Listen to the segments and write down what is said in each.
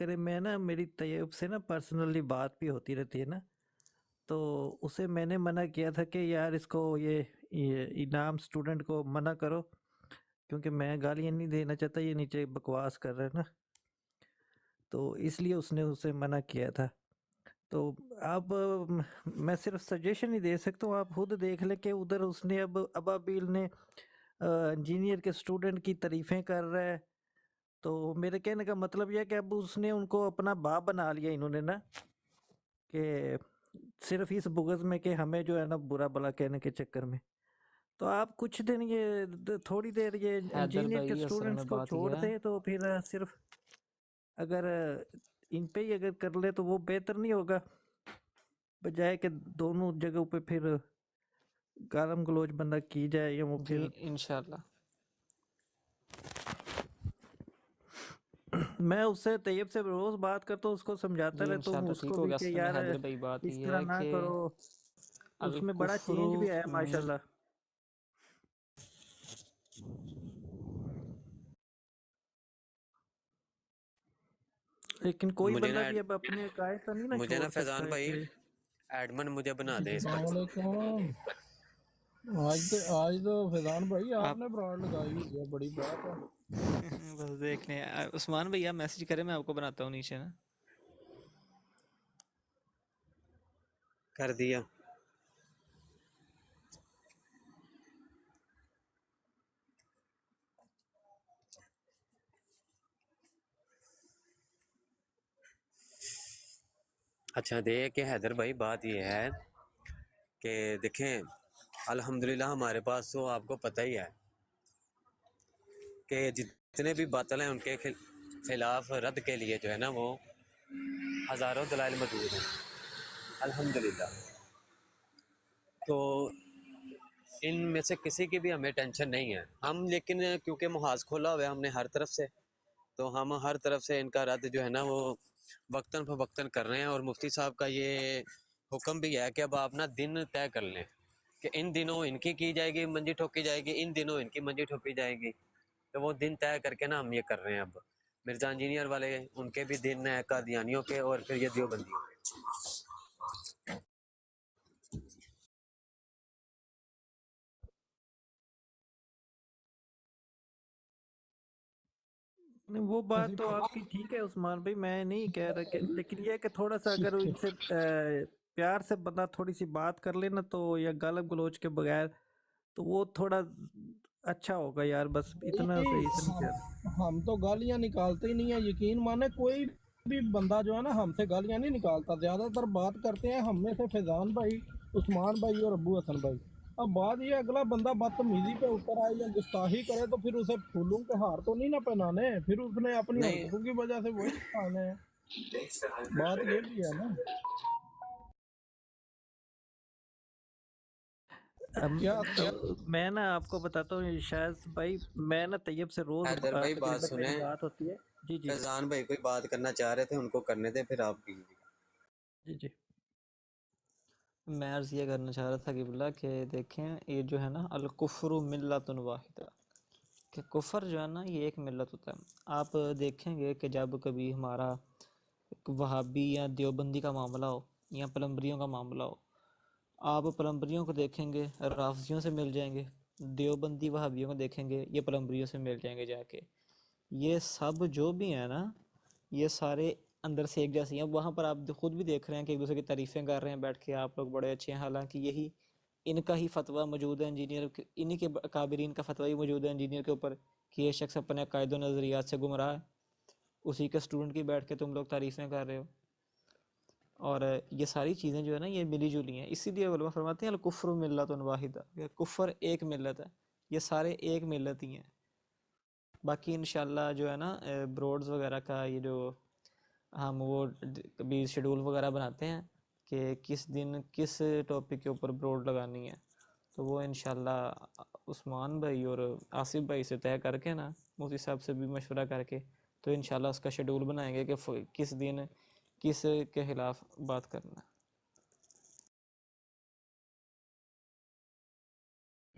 کرے، میں نا میری طیب سے نا پرسنلی بات بھی ہوتی رہتی ہے نا، تو اسے میں نے منع کیا تھا کہ یار اس کو یہ انعام اسٹوڈنٹ کو منع کرو، کیونکہ میں گالیاں نہیں دینا چاہتا، یہ نیچے بکواس کر رہا ہے نا، تو اس لیے اس نے اسے منع کیا تھا۔ تو اب میں صرف سجیشن ہی دے سکتا ہوں، آپ خود دیکھ لیں کہ ادھر اس نے اب ابابیل نے انجینئر کے اسٹوڈنٹ کی تعریفیں کر رہا ہے، تو میرے کہنے کا مطلب یہ کہ اب اس نے ان کو اپنا باپ بنا لیا انہوں نے نا، کہ صرف اس بغض میں کہ ہمیں جو ہے نا برا بلا کہنے کے چکر میں۔ تو آپ کچھ دن یہ تھوڑی دیر یہ حیدر انجینئر کے بھائی اصل میں اسٹوڈنٹس کو بات چھوڑ یہ ہے، دیں، تو پھر صرف اگر ان پہ ہی اگر کر لے تو وہ بہتر نہیں ہوگا، بجائے کہ دونوں جگہوں پہ پھر گالم گلوچ بندہ کی جائے، یا وہ پھر جی انشاءاللہ میں اس سے طیب سے روز بات کرتا ہوں، اس کو سمجھاتا جی رہتا ہوں انشاءاللہ اس ٹھیک کو ہو بھی گیا۔ کہ اصل میں یار حیدر بھائی بات اس یہ طرح ہے نہ کہ کرو، اس میں بڑا الکفر چینج بھی آیا ماشاءاللہ۔ لیکن کوئی مجھے بندہ بھی اب اپنے عقائد تو نہیں نا چھوڑ نا سکتا فیضان ہے بھائی کہ ایڈمن مجھے بنا دے اس السلام پر۔ علیکم۔ آج تو فیضان بھائی آپ آپ نے براڈ لگائی ہوئی ہے، بڑی بات ہے۔ بس دیکھ لیں عثمان بھائی، آپ میسج کریں، میں آپ کو بناتا ہوں نیچے نا۔ کر دیا۔ اچھا کہ حیدر بھائی بات یہ ہے کہ دیکھیں الحمدللہ ہمارے پاس تو آپ کو پتہ ہی ہے کہ جتنے بھی باطل ہیں ان کے خلاف رد کے لیے جو ہے نا وہ ہزاروں دلائل موجود ہیں الحمدللہ۔ تو ان میں سے کسی کی بھی ہمیں ٹینشن نہیں ہے، ہم لیکن کیونکہ محاذ کھولا ہوا ہے ہم نے ہر طرف سے، تو ہم ہر طرف سے ان کا رد جو ہے نا وہ وقتاً فوقتاً کر رہے ہیں، اور مفتی صاحب کا یہ حکم بھی ہے کہ اب آپ نا دن طے کر لیں کہ ان دنوں ان کی جائے گی منجی ٹھوکی جائے گی، ان دنوں ان کی منجی ٹھوکی جائے گی، تو وہ دن طے کر کے نا ہم یہ کر رہے ہیں۔ اب مرزا انجینئر والے ان کے بھی دن ہیں، قادیانیوں کے، اور پھر یہ دیوبندیوں کے۔ نہیں، وہ بات تو آپ کی ٹھیک ہے عثمان بھائی، میں نہیں کہہ رہا کہ، لیکن یہ ہے کہ تھوڑا سا اگر ان سے پیار سے بندہ تھوڑی سی بات کر لے نا، تو یا گالم گلوچ کے بغیر، تو وہ تھوڑا اچھا ہوگا یار، بس اتنا صحیح سے نہیں کہہ رہا۔ ہم تو گالیاں نکالتے ہی نہیں ہیں، یقین مانے کوئی بھی بندہ جو ہے نا ہم سے گالیاں نہیں نکالتا، زیادہ تر بات کرتے ہیں ہم میں سے فیضان بھائی، عثمان بھائی اور ابو حسن بھائی۔ اب بات یہ اگلا بندہ بدتمیزی پہ اوپر آئے یا گستاخی کرے تو پھر اسے پھولوں کے ہار تو نہیں نہ پہنانے، پھر اس نے اپنی نہیں حرکتوں کی وجہ سے وہی کھانے ہیں، بات یہ بھی ہے نا۔ کیا میں نا آپ کو بتاتا ہوں شاید بھائی، میں نا طیب سے روز حیدر بھائی بات تقریباً میری سنیں، بات ہوتی ہے۔ جی جی فیضان بھائی کوئی بات کرنا چاہ رہے تھے، ان کو کرنے دیں، پھر آپ کیجیے۔ جی جی۔ میں عرض یہ کرنا چاہ رہا تھا کہ دیکھیں یہ جو ہے نا الکفر ملت واحدہ، کہ کفر جو ہے نا یہ ایک ملت ہوتا ہے۔ آپ دیکھیں گے کہ جب کبھی ہمارا وہابی یا دیوبندی کا معاملہ ہو یا پلمبریوں کا معاملہ ہو، آپ پلمبریوں کو دیکھیں گے رافضیوں سے مل جائیں گے، دیوبندی وہابیوں کو دیکھیں گے یہ پلمبریوں سے مل جائیں گے جا کے۔ یہ سب جو بھی ہیں نا، یہ سارے اندر سے ایک جیسی ہیں۔ وہاں پر آپ خود بھی دیکھ رہے ہیں کہ ایک دوسرے کی تعریفیں کر رہے ہیں بیٹھ کے، آپ لوگ بڑے اچھے ہیں، حالانکہ یہی ان کا ہی فتویٰ موجود ہے انجینئر، انہی کے اکابرین کا فتویٰ ہی موجود ہے انجینئر کے اوپر کہ یہ شخص اپنے عقائد و نظریات سے گمراہ ہے، اسی کے اسٹوڈنٹ کی بیٹھ کے تم لوگ تعریفیں کر رہے ہو۔ اور یہ ساری چیزیں جو ہے نا یہ ملی جلی ہیں، اسی لیے علماء فرماتے ہیں الکفر ملت واحدہ، کہ کفر ایک ملت ہے، یہ سارے ایک ملت ہی ہیں۔ باقی انشاءاللہ جو ہے نا بروڈز وغیرہ کا یہ جو ہم وہ کبھی شیڈول وغیرہ بناتے ہیں کہ کس دن کس ٹاپک کے اوپر بروڈ لگانی ہے، تو وہ انشاءاللہ عثمان بھائی اور آصف بھائی سے طے کر کے نا، مفتی صاحب سے بھی مشورہ کر کے، تو انشاءاللہ اس کا شیڈول بنائیں گے کہ کس دن کس کے خلاف بات کرنا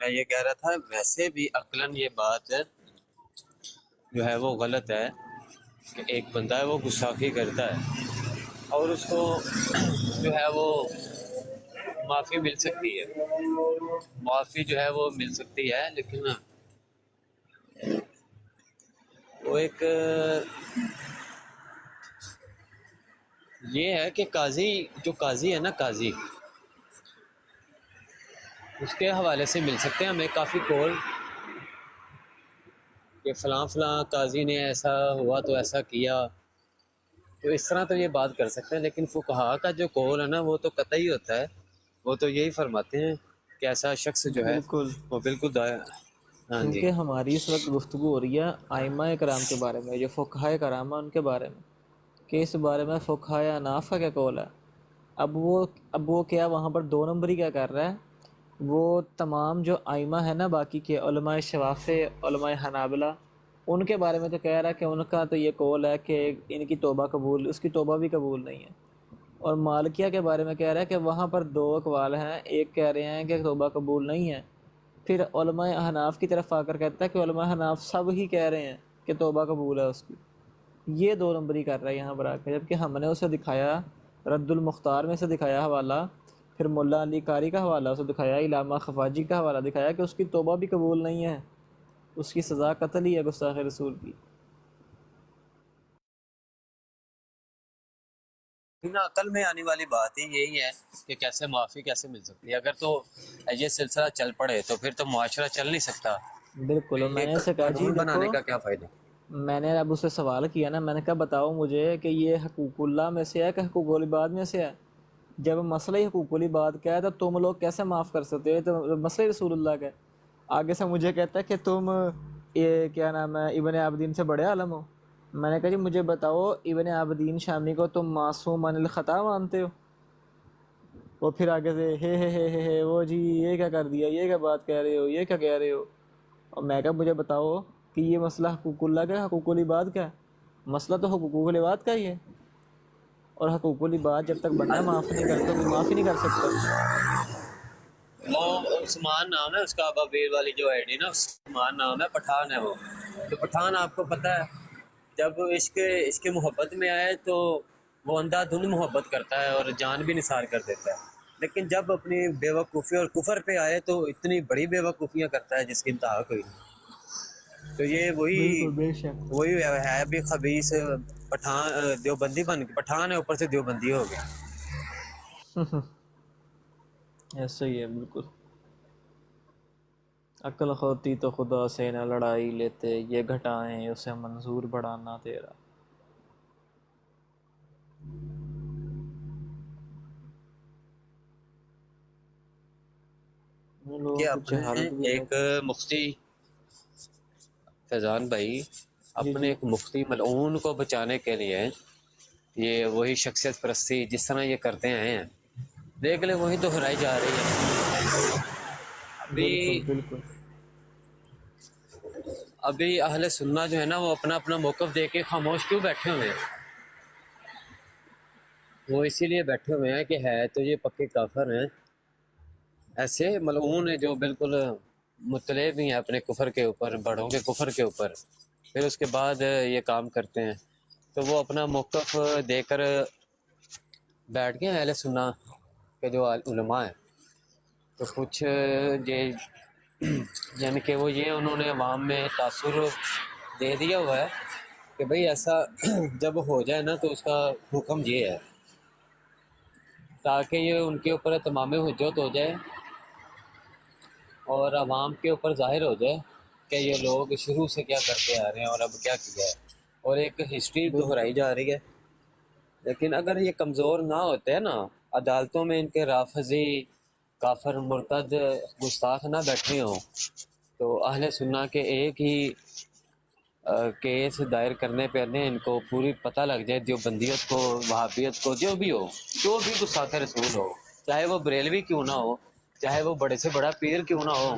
میں یہ کہہ رہا تھا ویسے بھی عقلاً یہ بات جو ہے وہ غلط ہے کہ ایک بندہ ہے وہ گستاخی کرتا ہے اور اس کو جو ہے وہ معافی مل سکتی ہے، معافی جو ہے وہ مل سکتی ہے، لیکن وہ ایک یہ ہے کہ قاضی ہے نا، قاضی اس کے حوالے سے مل سکتے ہیں ہمیں کافی کول کہ فلاں فلاں قاضی نے ایسا ہوا تو ایسا کیا، تو اس طرح تو یہ بات کر سکتے ہیں، لیکن فقہا کا جو قول ہے نا وہ تو قطعی ہوتا ہے، وہ تو یہی فرماتے ہیں کہ ایسا شخص جو ہے بالکل، وہ بالکل ہاں جی کیونکہ ہماری اس وقت گفتگو ہو رہی ہے ائمہ کرام کے بارے میں، جو فقہائے کرام ہیں ان کے بارے میں، کہ اس بارے میں فقہائے اناف کا کیا قول ہے۔ اب وہ کیا وہاں پر دو نمبری کیا کر رہا ہے، وہ تمام جو ائمہ ہیں نا باقی کے علماء شوافع، علماء حنابلہ، ان کے بارے میں تو کہہ رہا ہے کہ ان کا تو یہ قول ہے کہ ان کی توبہ قبول، اس کی توبہ بھی قبول نہیں ہے۔ اور مالکیہ کے بارے میں کہہ رہا ہے کہ وہاں پر دو اقوال ہیں، ایک کہہ رہے ہیں کہ توبہ قبول نہیں ہے، پھر علماء احناف کی طرف آ کر کہتا ہے کہ علماء احناف سب ہی کہہ رہے ہیں کہ توبہ قبول ہے اس کی۔ یہ دو نمبری کر رہا ہے یہاں پر آ کے، جبکہ ہم نے اسے دکھایا رد المختار میں سے دکھایا حوالہ، پھر ملا علی قاری کا حوالہ اسے دکھایا، علامہ خفاجی کا حوالہ دکھایا کہ اس کی توبہ بھی قبول نہیں ہے، اس کی سزا قتل ہی ہے گستاخ رسول کی۔ نا عقل میں آنے والی بات ہی یہی ہے کہ کیسے معافی کیسے مل سکتی ہے۔ اگر تو یہ سلسلہ چل پڑے تو پھر تو معاشرہ چل نہیں سکتا، بالکل، اور میں یہ نے اسے کہا جی قانون دیکھو، بنانے کا کیا فائدہ۔ میں نے اب اسے سوال کیا نا، میں نے کہا بتاؤ مجھے کہ یہ حقوق اللہ میں سے ہے کہ حقوق العباد میں سے ہے؟ جب مسئلہ ہی حقوق العباد کا ہے تو تم لوگ کیسے معاف کر سکتے ہو؟ تو مسئلہ رسول اللہ کا ہے۔ آگے سے مجھے کہتا ہے کہ تم یہ کیا نام ہے ابن عابدین سے بڑے عالم ہو۔ میں نے کہا جی مجھے بتاؤ ابن عابدین شامی کو تم معصوم عن الخطا مانتے ہو؟ وہ پھر آگے سے ہے وہ جی یہ کیا کر دیا، یہ کیا بات کہہ رہے ہو، یہ کیا کہہ رہے ہو؟ اور میں کہا مجھے بتاؤ کہ یہ مسئلہ حقوق اللہ کا ہے، حقوق العباد کا ہے؟ مسئلہ تو حقوق العباد کا ہی ہے، اور حقوق العباد جب تک بندہ معاف نہیں کرتا کوئی معاف ہی نہیں کر سکتا۔ وہ عثمان نام ہے اس کا، ابابیل والی جو آئی ڈی نا عثمان نام ہے، پٹھان ہے وہ۔ تو پٹھان آپ کو پتہ ہے جب عشق محبت میں آئے تو وہ اندھا دھند محبت کرتا ہے اور جان بھی نثار کر دیتا ہے، لیکن جب اپنی بیوقوفی اور کفر پہ آئے تو اتنی بڑی بیوقوفیاں کرتا ہے جس کی انتہا کوئی نہیں۔ تو یہ بالکل بے شک، وہی ہے بھی خبیث پٹھان، دیوبندی بن کے پٹھان ہے اوپر سے دیوبندی ہو گیا۔ ایسا ہی ہے بالکل۔ عقل ہوتی تو خدا سے نہ لڑائی لیتے، یہ گھٹائیں اسے منظور بڑھانا تیرا۔ ان لوگوں کہ کی اپنے جہالت بھی ہے۔ ایک مفتی فیضان بھائی جی اپنے جی ایک مفتی ملعون کو بچانے کے لیے یہ وہی شخصیت پرستی جس طرح یہ کرتے آئے ہیں، دیکھ لیں وہی دہرائی جا رہی ہے۔ بالکل ابھی بالکل ابھی اہل سنہ جو ہے نا وہ اپنا اپنا موقف دے کے خاموش کیوں بیٹھے ہوئے ہیں؟ وہ اسی لیے بیٹھے ہوئے ہیں کہ ہے تو یہ پکے کافر ہیں، ایسے ملعون ہیں جو بالکل مطلع بھی ہیں اپنے کفر کے اوپر، بڑوں کے کفر کے اوپر، پھر اس کے بعد یہ کام کرتے ہیں۔ تو وہ اپنا موقف دے کر بیٹھ گئے ہیں اہل سنہ کے جو علماء ہیں۔ تو کچھ یہ یعنی کہ وہ یہ انہوں نے عوام میں تاثر دے دیا ہوا ہے کہ بھئی ایسا جب ہو جائے نا تو اس کا حکم یہ ہے، تاکہ یہ ان کے اوپر تمام حجت ہو جائے اور عوام کے اوپر ظاہر ہو جائے کہ یہ لوگ شروع سے کیا کرتے آ رہے ہیں اور اب کیا کیا ہے، اور ایک ہسٹری بالکل دہرائی جا رہی ہے۔ لیکن اگر یہ کمزور نہ ہوتے ہیں نا، عدالتوں میں ان کے رافضی کافر مرتد گستاخ نہ بیٹھے ہوں، تو اہل سنہ کے ایک ہی کیس دائر کرنے پہ ان کو پوری پتہ لگ جائے، دیوبندیت کو، وہابیت کو، جو بھی ہو، جو بھی گستاخ رسول ہو، چاہے وہ بریلوی کیوں نہ ہو، چاہے وہ بڑے سے بڑا پیر کیوں نہ ہو،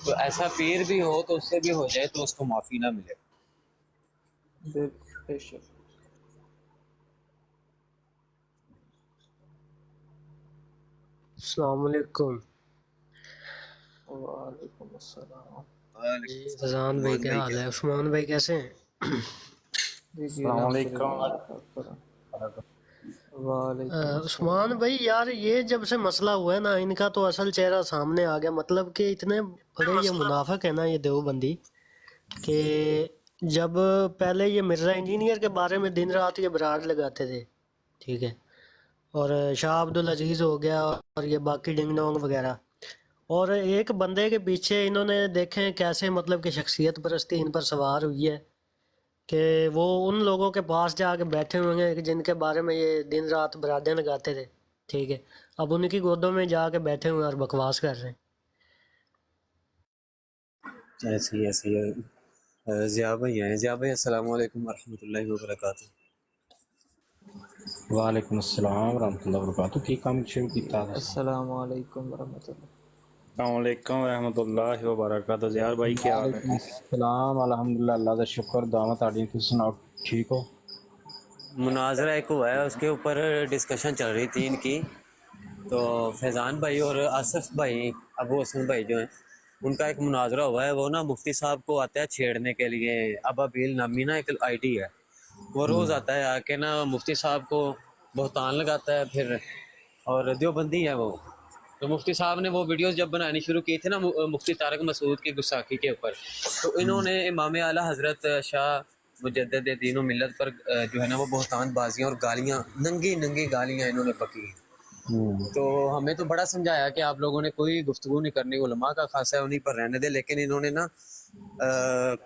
تو ایسا پیر بھی ہو تو اس سے بھی ہو جائے تو اس کو معافی نہ ملے۔ بالکل بے شک۔ السلام علیکم۔ وعلیکم السلام. جی فضان بھائی کیا حال ہے؟ عثمان بھائی کیسے ہیں؟ جی جی السلام الحمد علیکم. للہ. وعلیکم عثمان السلام. بھائی یار یہ جب سے مسئلہ ہوا ہے نا ان کا تو اصل چہرہ سامنے آ گیا. مطلب کہ اتنے بڑے یہ منافق ہیں نا یہ دیوبندی کہ جب پہلے یہ مرزا انجینئر کے بارے میں دن رات یہ براڈ لگاتے تھے، ٹھیک ہے، اور شاہ عبدالعزیز ہو گیا اور یہ باقی ڈنگ ڈونگ وغیرہ، اور ایک بندے کے پیچھے انہوں نے دیکھیں کیسے مطلب کہ شخصیت پرستی ان پر سوار ہوئی ہے کہ وہ ان لوگوں کے پاس جا کے بیٹھے ہوئے ہیں جن کے بارے میں یہ دن رات برادیں لگاتے تھے، ٹھیک ہے، اب ان کی گودوں میں جا کے بیٹھے ہوئے ہیں اور بکواس کر رہے ہیں. ایسی ہے ضیاء بھائی ہیں. ضیاء بھائی السلام علیکم ورحمۃ اللہ وبرکاتہ. وعلیکم السلام ورحمۃ اللہ وبرکاتہ. ٹھیک کام شروع کیتا ہے. السلام علیکم ورحمۃ اللہ. السلام علیکم ورحمۃ اللہ وبرکاتہ. زیار بھائی کیا حال ہے؟ وعلیکم السلام. الحمدللہ اللہ کا شکر. دعوت آڈین کی سناؤ ٹھیک ہو؟ مناظرہ ایک ہوا ہے, اس کے اوپر ڈسکشن چل رہی تھی ان کی. تو فیضان بھائی اور آصف بھائی, ابو حسن بھائی جو ہیں, ان کا ایک مناظرہ ہوا ہے. وہ نا مفتی صاحب کو آتا ہے چھیڑنے کے لیے. ابابیل نامی نا ایک آئی ڈی ہے, وہ روز آتا ہے آ کے نا مفتی صاحب کو بہتان لگاتا ہے پھر, اور دیوبندی ہے وہ. تو مفتی صاحب نے وہ ویڈیوز جب بنانی شروع کی تھی نا مفتی طارق مسعود کی گستاخی کے اوپر, تو انہوں نے امام اعلیٰ حضرت شاہ مجدد دین و ملت پر جو ہے نا وہ بہتان بازیاں اور گالیاں, ننگی ننگی گالیاں انہوں نے بکی. تو ہمیں تو بڑا سمجھایا کہ آپ لوگوں نے کوئی گفتگو نہیں کرنی, علماء کا خاصہ ہے انہیں پر رہنے دے, لیکن انہوں نے نا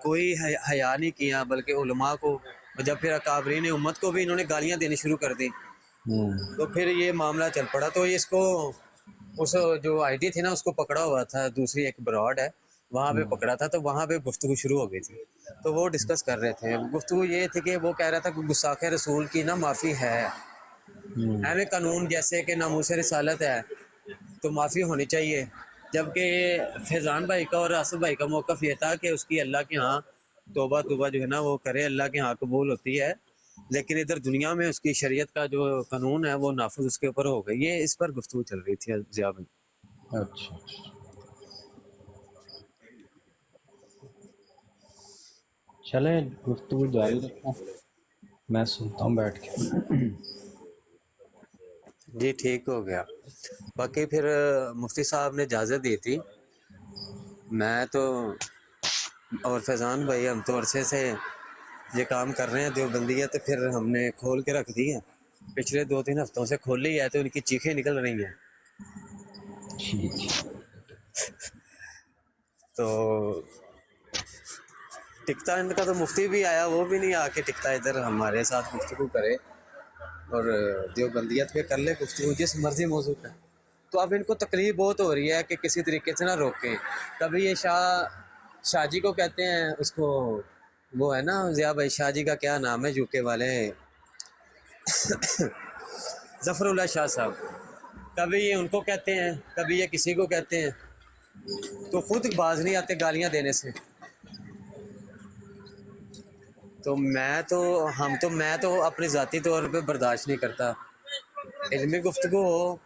کوئی حیا نہیں کیا, بلکہ علماء کو, جب پھر اکابرین امت کو بھی انہوں نے گالیاں دینی شروع کر دی, تو پھر یہ معاملہ چل پڑا. تو اس کو اس جو آئی ڈی تھی نا اس کو پکڑا ہوا تھا, دوسری ایک براڈ ہے وہاں پہ پکڑا تھا, تو وہاں پہ گفتگو شروع ہو گئی تھی. تو وہ ڈسکس کر رہے تھے. گفتگو یہ تھی کہ وہ کہہ رہا تھا کہ گستاخ رسول کی نا معافی ہے, ہمیں قانون جیسے کہ ناموس رسالت ہے تو معافی ہونی چاہیے. جبکہ فیضان بھائی کا اور آصف بھائی کا موقف یہ تھا کہ اس کی اللہ کے ہاں توبہ جو ہے نا وہ کرے, اللہ کے ہاں قبول ہوتی ہے, لیکن ادھر دنیا میں اس کی شریعت کا جو قانون ہے وہ نافذ اس کے اوپر ہو گئی. یہ اس پر گفتگو چل رہی تھی ضیاء بھائی. اچھا چلیں گفتگو جاری رکھیں, میں سنتا ہوں بیٹھ کے. جی ٹھیک ہو گیا. باقی پھر مفتی صاحب نے اجازت دی تھی. میں تو اور فیضان بھائی ہم تو عرصے سے یہ کام کر رہے ہیں دیوبندی ہے, تو پھر ہم نے کھول کے رکھ دی ہے. پچھلے 2-3 ہفتوں سے کھولی ہے تو ان کی چیخیں نکل رہی ہیں. ٹھیک تو ٹکتا ان کا تو مفتی بھی آیا, وہ بھی نہیں آ کے ٹکتا ادھر ہمارے ساتھ گفتگو کرے اور دیوبندیت پہ کر لے گفتگو جس مرضی موضوع پہ. تو اب ان کو تکلیف بہت ہو رہی ہے کہ کسی طریقے سے نہ روکیں. کبھی یہ شاہ جی کو کہتے ہیں, اس کو وہ ہے نا ضیاء بھائی, شاہ جی کا کیا نام ہے یوکے والے, ظفر اللہ شاہ صاحب, کبھی یہ ان کو کہتے ہیں, کبھی یہ کسی کو کہتے ہیں, تو خود باز نہیں آتے گالیاں دینے سے. تو میں تو اپنی ذاتی طور پہ برداشت نہیں کرتا. علمی گفتگو ہو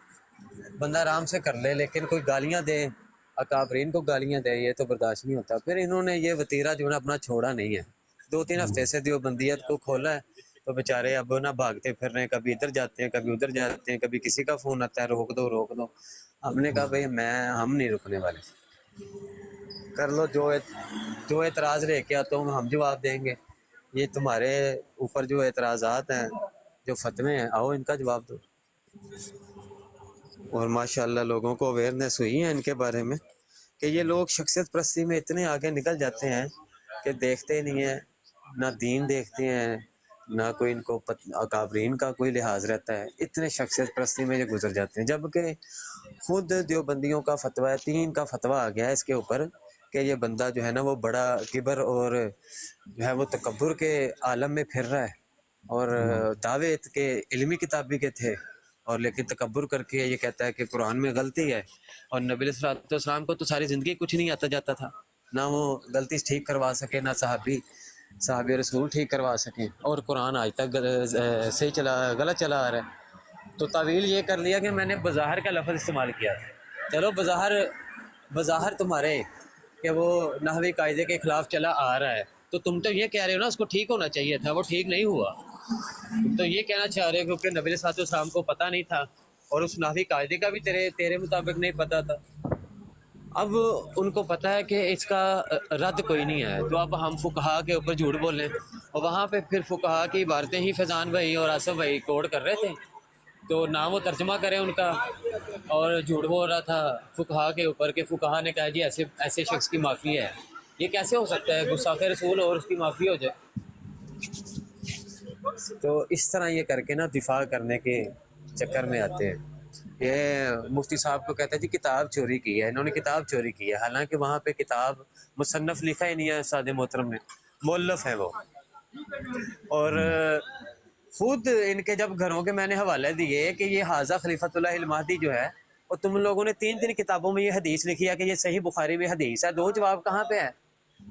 بندہ آرام سے کر لے, لیکن کوئی گالیاں دے, اکابرین کو گالیاں دے, یہ تو برداشت نہیں ہوتا. پھر انہوں نے یہ وتیرہ جو ہے نا اپنا چھوڑا نہیں ہے. 2-3 ہفتے سے دیوبندیت کو کھولا ہے, تو بیچارے اب نا بھاگتے پھر رہے ہیں, کبھی ادھر جاتے ہیں کبھی ادھر جاتے ہیں, کبھی کسی کا فون آتا ہے روک دو. ہم نے کہا بھائی ہم نہیں رکنے والے, کر لو جو اعتراض لے کے آتا ہوں ہم جواب دیں گے. یہ تمہارے اوپر جو اعتراضات ہیں, جو فتوے ہیں, آؤ ان کا جواب دو. اور ماشاءاللہ لوگوں کو اویئرنیس ہوئی ہے ان کے بارے میں کہ یہ لوگ شخصیت پرستی میں اتنے آگے نکل جاتے ہیں کہ دیکھتے نہیں ہیں, نہ دین دیکھتے ہیں, نہ کوئی ان کو اکابرین کا کوئی لحاظ رہتا ہے. اتنے شخصیت پرستی میں یہ گزر جاتے ہیں, جبکہ خود دیوبندیوں کا فتویٰ ہے, 3 کا فتویٰ آ گیا ہے اس کے اوپر کہ یہ بندہ جو ہے نا وہ بڑا کبر اور جو ہے وہ تکبر کے عالم میں پھر رہا ہے, اور دعوے کے علمی کتابی کے تھے, اور لیکن تکبر کر کے یہ کہتا ہے کہ قرآن میں غلطی ہے. اور نبی علیہ السلام کو تو ساری زندگی کچھ نہیں آتا جاتا تھا, نہ وہ غلطی ٹھیک کروا سکے, نہ صحابی رسول ٹھیک کروا سکیں, اور قرآن آج تک غلط چلا آ رہا ہے. تو تعویل یہ کر لیا کہ میں نے بظاہر کا لفظ استعمال کیا. چلو بظاہر بظاہر تمہارے کہ وہ نحوی قاعدے کے خلاف چلا آ رہا ہے، تو تم تو یہ کہہ رہے ہو نا اس کو ٹھیک ہونا چاہیے تھا، وہ ٹھیک نہیں ہوا. تم تو یہ کہنا چاہ رہے ہو کیونکہ نبی صلی اللہ علیہ وسلم کو پتہ نہیں تھا اور اس نحوی قاعدے کا بھی تیرے مطابق نہیں پتہ تھا. اب ان کو پتہ ہے کہ اس کا رد کوئی نہیں ہے، تو اب ہم فقہا کے اوپر جھوٹ بولیں، اور وہاں پہ پھر فقہا کی عبارتیں ہی فیضان بھائی اور آصف بھائی کوڈ کر رہے تھے، تو نہ وہ ترجمہ کریں ان کا، اور جھوٹ بول رہا تھا فقہا کے اوپر کہ فقہا نے کہا جی ایسے شخص کی معافی ہے. یہ کیسے ہو سکتا ہے گستاخ رسول اور اس کی معافی ہو جائے؟ تو اس طرح یہ کر کے نا دفاع کرنے کے چکر میں آتے ہیں. یہ مفتی صاحب کو کہتا ہے جی کتاب چوری کی ہے، انہوں نے کتاب چوری کی ہے، حالانکہ وہاں پہ کتاب مصنف لکھا ہی نہیں ہے سعد محترم نے، مؤلف ہے وہ. اور خود ان کے جب گھروں کے میں نے حوالے دیے کہ یہ حاضہ خلیفۃ اللہ المہدی جو ہے، اور تم لوگوں نے 3 کتابوں میں یہ حدیث لکھی ہے کہ یہ صحیح بخاری میں حدیث ہے، 2 جواب کہاں پہ ہے؟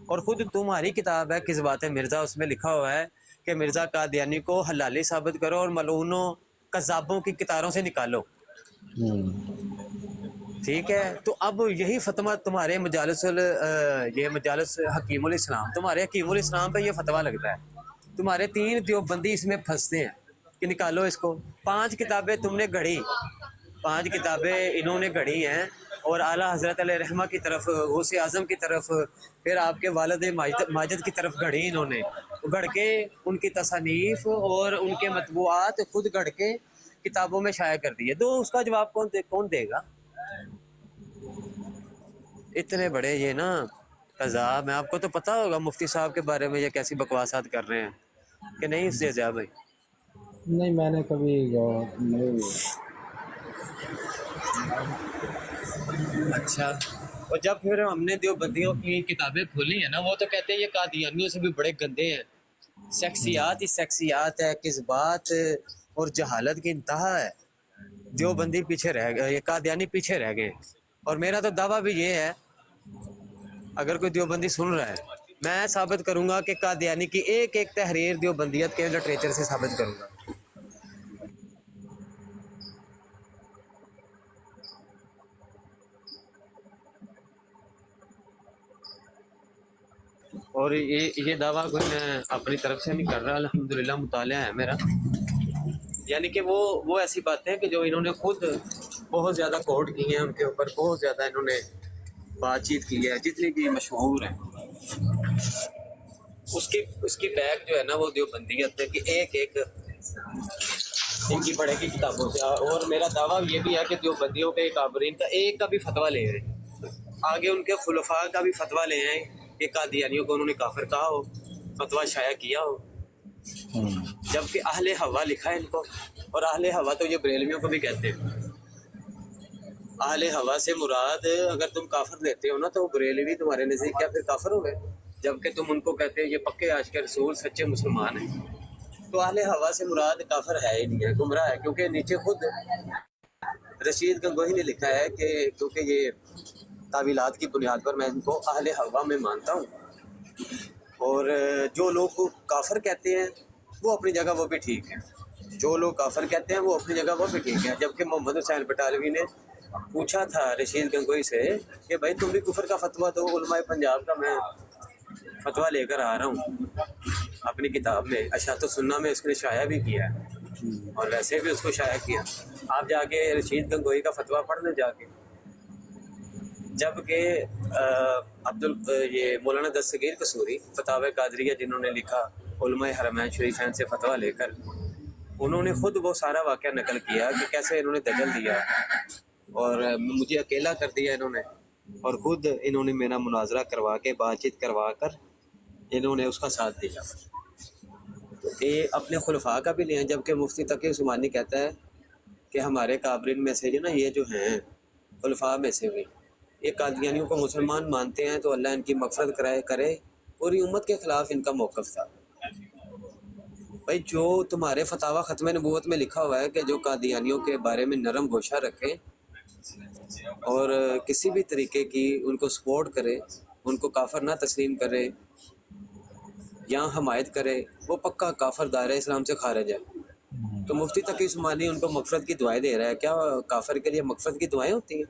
اور خود تمہاری کتاب ہے کذبات مرزا، اس میں لکھا ہوا ہے کہ مرزا قادیانی کو حلالی ثابت کرو اور ملعونوں کذابوں کی کتاروں سے نکالو. ٹھیک ہے، تو اب یہی فتویٰ تمہارے یہ مجالس حکیم الاسلام، تمہارے حکیم الاسلام پہ یہ فتویٰ لگتا ہے، تمہارے 3 دیوبندی اس میں پھنستے ہیں کہ نکالو اس کو. 5 کتابیں تم نے گھڑی، 5 کتابیں انہوں نے گھڑی ہیں، اور اعلیٰ حضرت علیہ رحمہ کی طرف، غوث اعظم کی طرف، پھر آپ کے والد ماجد کی طرف گھڑی انہوں نے، گھڑ کے ان کی تصانیف اور ان کے مطبوعات خود گھڑ کے کتابوں میں شائع کر دیے. تو اس کا جواب کون دے گا؟ اتنے بڑے یہ نا قذاب ہیں. آپ کو تو پتہ ہوگا مفتی صاحب کے بارے میں یہ کیسی بکواسات کر رہے ہیں کہ نہیں اس سے بھائی؟ نہیں میں نے کبھی نہیں. اچھا، اور جب پھر ہم نے دیوبندیوں کی کتابیں کھولی ہیں نا، وہ تو کہتے ہیں یہ قادیانیوں سے بھی بڑے گندے ہیں، سیکسیات ہی سیکسیات ہے، کذبات اور جہالت کی انتہا ہے. دیوبندی پیچھے رہ گئے، یہ قادیانی پیچھے رہ گئے. اور میرا تو دعویٰ بھی یہ ہے، اگر کوئی دیوبندی سن رہا ہے، میں ثابت کروں گا کہ قادیانی کی ایک تحریر دیوبندیت کے لٹریچر سے ثابت کروں گا. اور یہ دعویٰ کوئی میں اپنی طرف سے نہیں کر رہا، الحمدللہ مطالعہ ہے میرا. یعنی کہ وہ ایسی باتیں کہ جو انہوں نے خود بہت زیادہ کوٹ کی ہیں، ان کے اوپر بہت زیادہ انہوں نے بات چیت کی ہے، جتنی بھی مشہور ہیں، اس کی بیک جو ہے نا وہ دیوبندیت ہے کہ ایک ان کی پڑھے کی کتابوں سے. اور میرا دعویٰ یہ بھی ہے کہ دیوبندیوں کے کابرین کا ایک کا بھی فتویٰ لے آئے، آگے ان کے خلفاء کا بھی فتویٰ لے آئے کہ قادیانیوں کو انہوں نے کافر کہا ہو، فتویٰ شائع کیا ہو، جبکہ اہل ہوا لکھا ہے ان کو. اور اہل ہوا تو یہ بریلویوں کو بھی کہتے ہیں. اہل ہوا سے مراد اگر تم کافر لیتے ہو نا تو بریلوی تمہارے نزدیک کیا پھر کافر ہو گئے؟ جبکہ تم ان کو کہتے ہو یہ پکے عاشق رسول سچے مسلمان ہیں. تو اہل ہوا سے مراد کافر ہے ہی نہیں ہے، گمراہ ہے. کیونکہ نیچے خود رشید گنگوہی نے لکھا ہے کہ کیونکہ یہ تعویلات کی بنیاد پر میں ان کو اہل ہوا میں مانتا ہوں، اور جو لوگ کافر کہتے ہیں وہ اپنی جگہ وہ بھی ٹھیک ہے، جو لوگ کافر کہتے ہیں وہ اپنی جگہ وہ بھی ٹھیک ہے. جبکہ محمد حسین بٹالوی نے پوچھا تھا رشید گنگوئی سے کہ بھائی تم بھی کفر کا فتویٰ دو، علماء پنجاب کا میں فتویٰ لے کر آ رہا ہوں اپنی کتاب میں. اشاعت السنہ میں اس نے شائع بھی کیا ہے اور ویسے بھی اس کو شائع کیا. آپ جا کے رشید گنگوئی کا فتویٰ پڑھ لیں جا کے. جبکہ یہ مولانا دستگیر قصوری فتاوی قادریہ جنہوں نے لکھا علماء حرمین شریفین سے فتویٰ لے کر، انہوں نے خود وہ سارا واقعہ نقل کیا کہ کیسے انہوں نے دجل دیا اور مجھے اکیلا کر دیا انہوں نے، اور خود انہوں نے میرا مناظرہ کروا کے بات چیت کروا کر انہوں نے اس کا ساتھ دیا. یہ اپنے خلفاء کا بھی لیں. جبکہ مفتی تقی عثمانی کہتا ہے کہ ہمارے کابرین میں سے جو نا یہ جو ہیں خلفاء میں سے بھی یہ قادیانیوں کو مسلمان مانتے ہیں تو اللہ ان کی مغفرت کرے. پوری امت کے خلاف ان کا موقف تھا. بھائی جو تمہارے فتاوی ختم نبوت میں لکھا ہوا ہے کہ جو قادیانیوں کے بارے میں نرم گوشہ رکھے اور کسی بھی طریقے کی ان کو سپورٹ کرے، ان کو کافر نہ تسلیم کرے یا حمایت کرے، وہ پکا کافر دائرہ اسلام سے خارج ہے. تو مفتی تقی عثمانی ان کو مغفرت کی دعائیں دے رہا ہے. کیا کافر کے لیے مغفرت کی دعائیں ہوتی ہیں؟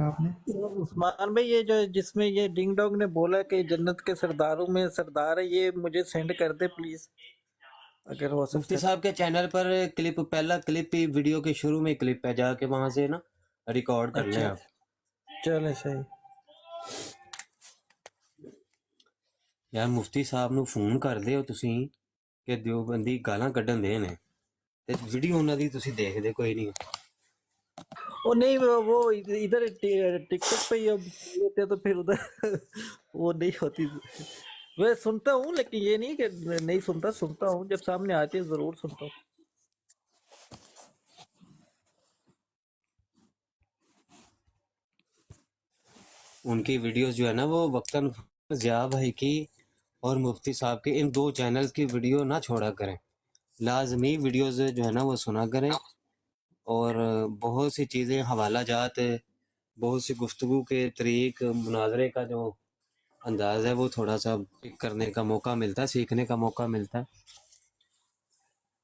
آپ نے؟ عثمان بھائی یہ جو جس میں یہ ڈنگ ڈونگ نے بولا کہ جنت کے سرداروں میں سردار ہے، یہ مجھے سینڈ کر دے پلیز اگر ہو مفتی سکتا ہے۔ صاحب کے چینل پر کلپ، پہلا کلپ ہی ویڈیو کے شروع میں کلپ ہے، جا کے وہاں سے نا ریکارڈ کر لیں اچھا آپ۔ چلے صحیح۔ یار مفتی صاحب نو فون کر دیو تسی کہ دیوبندی گالاں کڈن دے نے تے ویڈیو انہاں دی تسی دیکھ دے کوئی نہیں۔ وہ نہیں وہ ادھر ٹک ٹاک پہ ہی اب لیتے تو پھر ادھر وہ نہیں ہوتی۔ میں سنتا ہوں لیکن یہ نہیں کہ نہیں سنتا ہوں، جب سامنے آتی ہے ضرور سنتا ہوں۔ ان کی ویڈیوز جو ہے نا وہ وقتاً ضیاء بھائی کی اور مفتی صاحب کے ان دو چینلز کی ویڈیو نہ چھوڑا کریں، لازمی ویڈیوز جو ہے نا وہ سنا کریں، اور بہت سی چیزیں، حوالہ جات، بہت سی گفتگو کے طریق، مناظرے کا جو انداز ہے وہ تھوڑا سا پک کرنے کا موقع ملتا ہے، سیکھنے کا موقع ملتا ہے۔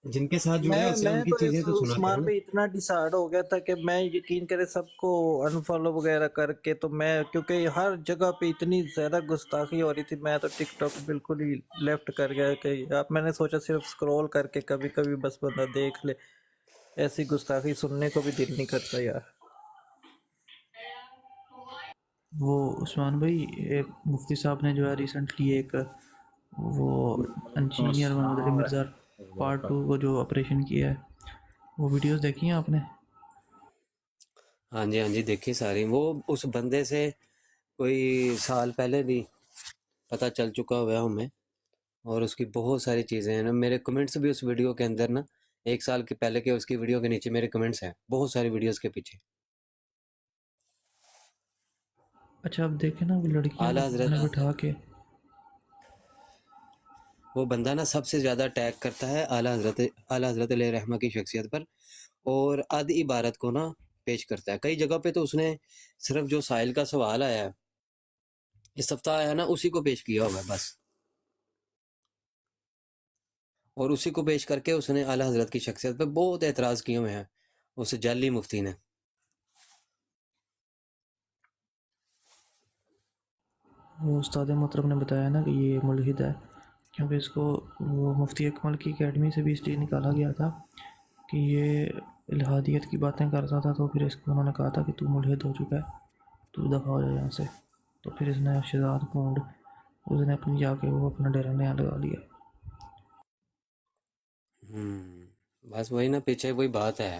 جن کے ساتھ جڑے ہیں اس سے ان میں کی تو چیزیں اس تو سنا کریں عثمان نا۔ پہ اتنا ڈسائڈ ہو گیا تھا کہ میں یقین کرے سب کو انفالو وغیرہ کر کے، تو میں کیونکہ ہر جگہ پہ اتنی زیادہ گستاخی ہو رہی تھی، میں تو ٹک ٹاک بالکل ہی لیفٹ کر گیا کہ اب میں نے سوچا صرف اسکرول کر کے کبھی کبھی بس بندہ دیکھ لے، ایسی گستاخی سننے کو بھی دل نہیں کرتا یار۔ وہ عثمان بھائی ایک مفتی صاحب نے جو ہے ریسنٹلی ایک وہ انجینئر محمد علی مرزا پارٹ 2 کو جو آپریشن کیا ہے، وہ ویڈیوز دیکھی ہیں آپ نے؟ ہاں جی ہاں جی دیکھی ساری، وہ اس بندے سے کوئی سال پہلے بھی پتہ چل چکا ہوا ہے ہمیں، اور اس کی بہت ساری چیزیں ہیں نا، میرے کمنٹس بھی اس ویڈیو کے اندر نا، ایک سال کے پہلے کے اس کی ویڈیو کے نیچے میرے کمنٹس ہیں بہت ساری ویڈیوز کے پیچھے۔ اچھا اب دیکھیں نا، وہ لڑکیوں کو اعلیٰ حضرت، سامنے بٹھا کے وہ بندہ نا سب سے زیادہ اٹیک کرتا ہے اعلیٰ حضرت علیہ رحمہ کی شخصیت پر، اور اد عبارت کو نا پیش کرتا ہے۔ کئی جگہ پہ تو اس نے صرف جو سائل کا سوال آیا ہے اس ہفتہ آیا نا، اسی کو پیش کیا ہوا ہے بس، اور اسی کو پیش کر کے اس نے اعلیٰ حضرت کی شخصیت پہ بہت اعتراض کیے ہوئے ہیں اس جعلی مفتی نے۔ وہ استاد محترم نے بتایا نا کہ یہ ملحد ہے، کیونکہ اس کو وہ مفتی اکمل کی اکیڈمی سے بھی اس لیے نکالا گیا تھا کہ یہ الہادیت کی باتیں کرتا تھا، تو پھر اس کو انہوں نے کہا تھا کہ تو ملحد ہو چکا ہے، تو دفع ہو جائے یہاں سے، تو پھر اس نے شہزاد پونڈ اس نے اپنی جا کے وہ اپنا ڈیرا نیا لگا لیا۔ بس وہی نا، پیچھے وہی بات ہے۔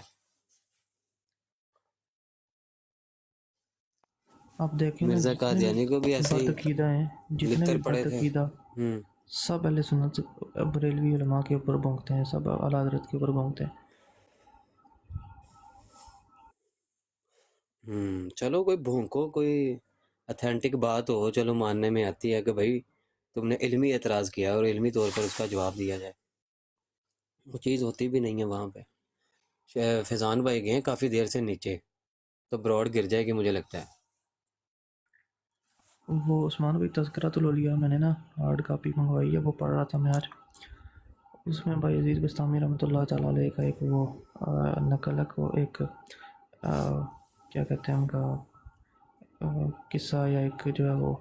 آپ دیکھیں نا مرزا جتنے بھی قادیانی کو بھی ایسے بد ہی عقیدہ ہیں، جتنے بھی لتر پڑے بد تھے۔ عقیدہ سب اہل سنت بریلوی علماء کے اوپر بھونکتے ہیں، سب اعلیٰ حضرت کے اوپر بھونکتے ہیں۔ چلو کوئی بھونکو، کوئی اتھینٹک بات ہو، چلو ماننے میں آتی ہے کہ بھائی تم نے علمی اعتراض کیا اور علمی طور پر اس کا جواب دیا جائے، وہ چیز ہوتی بھی نہیں ہے وہاں پہ۔ فیضان بھائی گئے ہیں کافی دیر سے نیچے، تو براڈ گر جائے گی مجھے لگتا ہے۔ وہ عثمان بھائی تذکرۃ الاولیاء میں نے نا ہارڈ کاپی منگوائی ہے، وہ پڑھ رہا تھا میں آج، اس میں بھائی عزیز بستامی رحمۃ اللہ تعالیٰ علیہ کا ایک وہ نقل ہے، کو ایک کیا کہتے ہیں ان کا قصہ یا ایک جو ہے وہ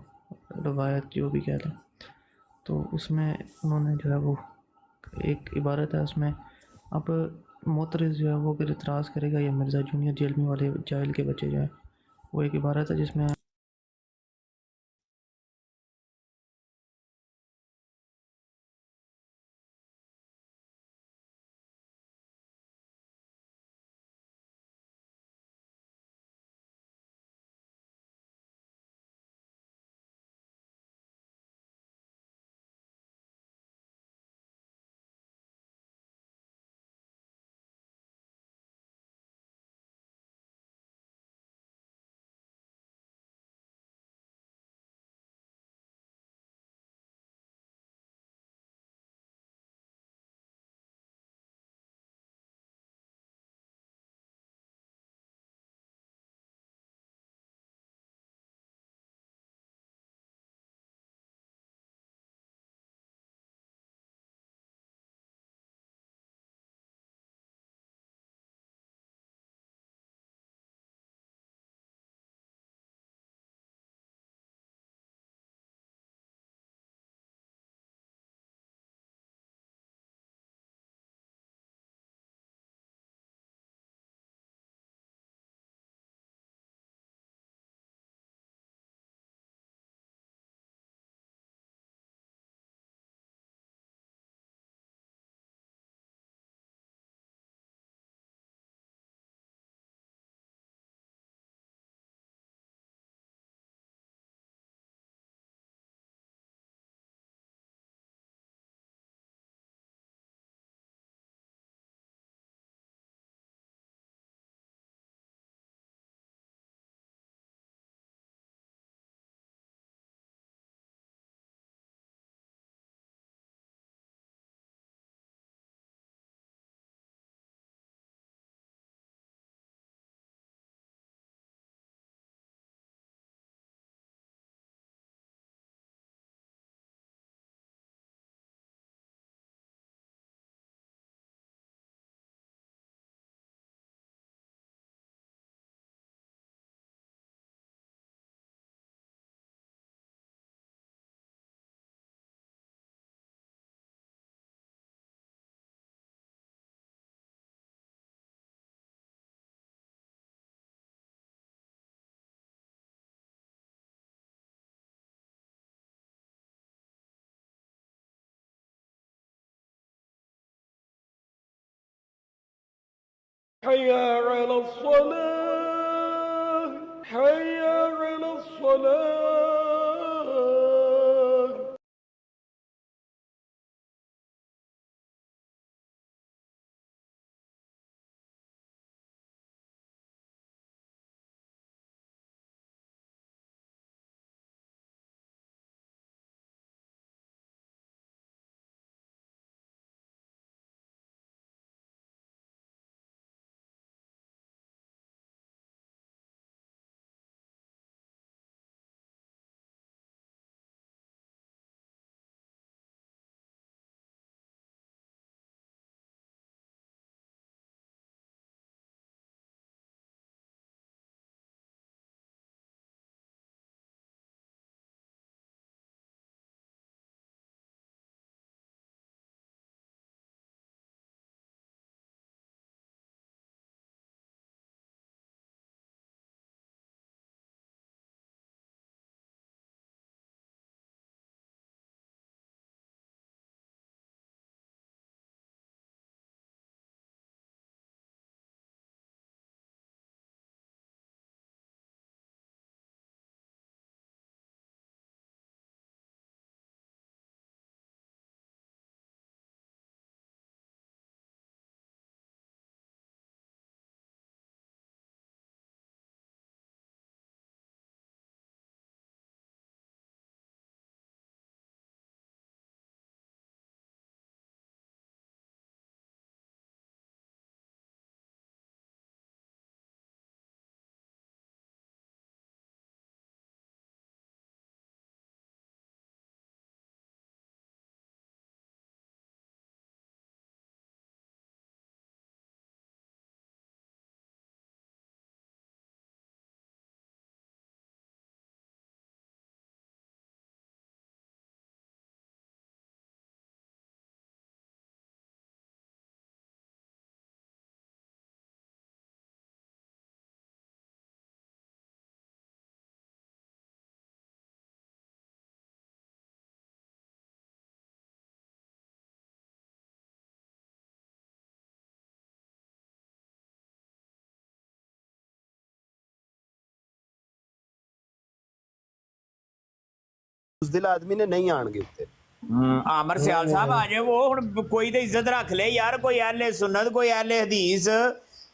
روایت جو بھی کہتے ہیں، تو اس میں انہوں نے جو ہے وہ ایک عبارت ہے اس میں، اب معترض جو ہے وہ اگر اعتراض کرے گا یا مرزا جونیئر جیلمی والے جاہل کے بچے جو ہیں، وہ ایک عبارت ہے جس میں حي على الصلاة حي على الصلاة. ਬੁਜ਼ਦਿਲ ਆਦਮੀ ਨੇ ਨਹੀਂ ਆਣਗੇ ਉੱਤੇ। ਆਮਰ ਸਿਆਲ ਸਾਹਿਬ ਆ ਜਾਓ, ਉਹ ਹੁਣ ਕੋਈ ਤਾਂ ਇੱਜ਼ਤ ਰੱਖ ਲੈ ਯਾਰ, ਕੋਈ ਅਹਿਲੇ ਸੁਨਨਤ, ਕੋਈ ਅਹਿਲੇ ਹਦੀਸ,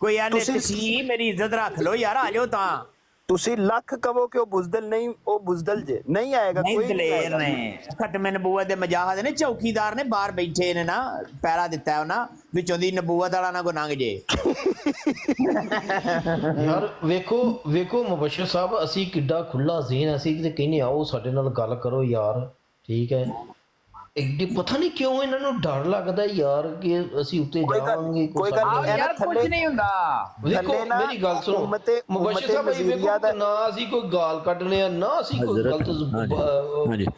ਕੋਈ ਅਹਿਲੇ ਤਸ਼ੀਹ, ਮੇਰੀ ਇੱਜ਼ਤ ਰੱਖ ਲਓ ਯਾਰ, ਆ ਜਾਓ ਤਾਂ। ਤੁਸੀਂ ਲੱਖ ਕਹੋ ਕਿ ਉਹ ਬੁਜ਼ਦਿਲ ਨਹੀਂ, ਉਹ ਬੁਜ਼ਦਿਲ ਜੇ ਨਹੀਂ ਆਏਗਾ ਕੋਈ ਦਲੇਰ ਨੇ ਖਤਮੇ ਨਬੂਵਤ ਦੇ ਮਜਾਹਦ ਨੇ, ਚੌਕੀਦਾਰ ਨੇ ਬਾਹਰ ਬੈਠੇ ਨੇ ਨਾ, ਪਹਿਰਾ ਦਿੱਤਾ ਉਹਨਾਂ ਵਿੱਚੋਂ ਦੀ ਨਬੂਵਤ ਵਾਲਾ ਨਾ ਕੋ ਲੰਘ ਜੇ। ਯਾਰ ਵੇਖੋ ਮੁਬਸ਼ਰ ਸਾਹਿਬ, ਅਸੀਂ ਕਿੱਡਾ ਖੁੱਲਾ ਜ਼ਹਨ, ਅਸੀਂ ਤੇ ਕਹਿੰਦੇ ਆਓ ਸਾਡੇ ਨਾਲ ਗੱਲ ਕਰੋ ਯਾਰ, ਠੀਕ ਹੈ। ਐਡੀ ਪਤਾ ਨਹੀਂ ਕਿਉਂ ਇਹਨਾਂ ਨੂੰ ਡਰ ਲੱਗਦਾ ਯਾਰ ਕਿ ਅਸੀਂ ਉੱਤੇ ਜਾਵਾਂਗੇ, ਕੋਈ ਗੱਲ ਨਹੀਂ ਯਾਰ ਕੁਝ ਨਹੀਂ ਹੁੰਦਾ। ਵੇਖੋ ਮੇਰੀ ਗੱਲ ਸੁਣੋ ਮੁਬਸ਼ਰ ਸਾਹਿਬ, ਵੇਖੋ ਨਾ ਅਸੀਂ ਕੋਈ ਗਾਲ ਕੱਢਨੇ ਆ, ਨਾ ਅਸੀਂ ਕੋਈ ਗਲਤ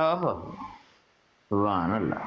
ਆਹੋ ਸੁਭਾਨ ਅੱਲਾਹ।